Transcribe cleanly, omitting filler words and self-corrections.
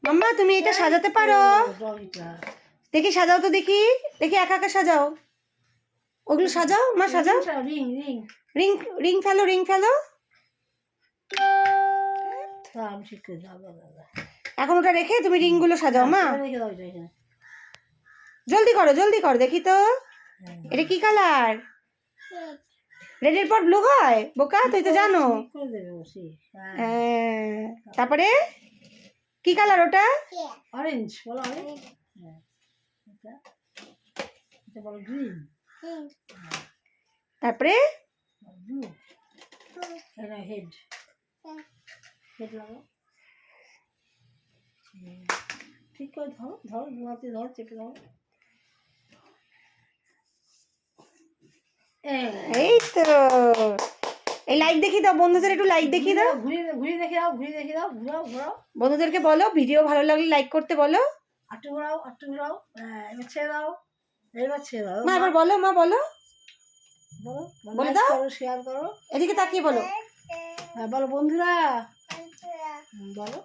মাম্মা তুমি এটা সাজাতে পারো? দেখি সাজাও তো, দেখি দেখি একা একা সাজাও, ওগুলো সাজাও মা, সাজাও। রিং রিং রিং রিং ফেলো, রিং ফেলো। এখন ওটা রেখে তুমি রিংগুলো সাজাও মা। জলদি করো, জলদি করো, দেখি তো। এটা কি কালার? রেডের পর ব্লু হয় বোকা, তুই তো জানো। তারপরে কি কালার ওটা? অরেঞ্জ বলো, অরেঞ্জ। এটা বলো গ্রিন। তারপরে ব্লু। এটা হেড, হেড লাগাও। ঠিক করে ধরো, ধরো দুহাতে ধরো, চেপে ধরো। এই তো। এই লাইক দেখি দাও বন্ধুদের, একটু লাইক দেখি দাও। ঘুরিয়ে ঘুরিয়ে দেখে দাও, ঘুরিয়ে দেখে দাও, ঘুরাও ঘুরাও। বন্ধুদেরকে বলো ভিডিও ভালো লাগলে লাইক করতে বলো। আটটু ঘুরাও, আটটু ঘুরাও। এবার ছেড়ে দাও, এবার ছেড়ে দাও। মা এবার বলো, মা বলো, বলো বলে দাও, শেয়ার করো। এদিকে তাকিয়ে বলো। হ্যাঁ বলো বন্ধুরা, বলো।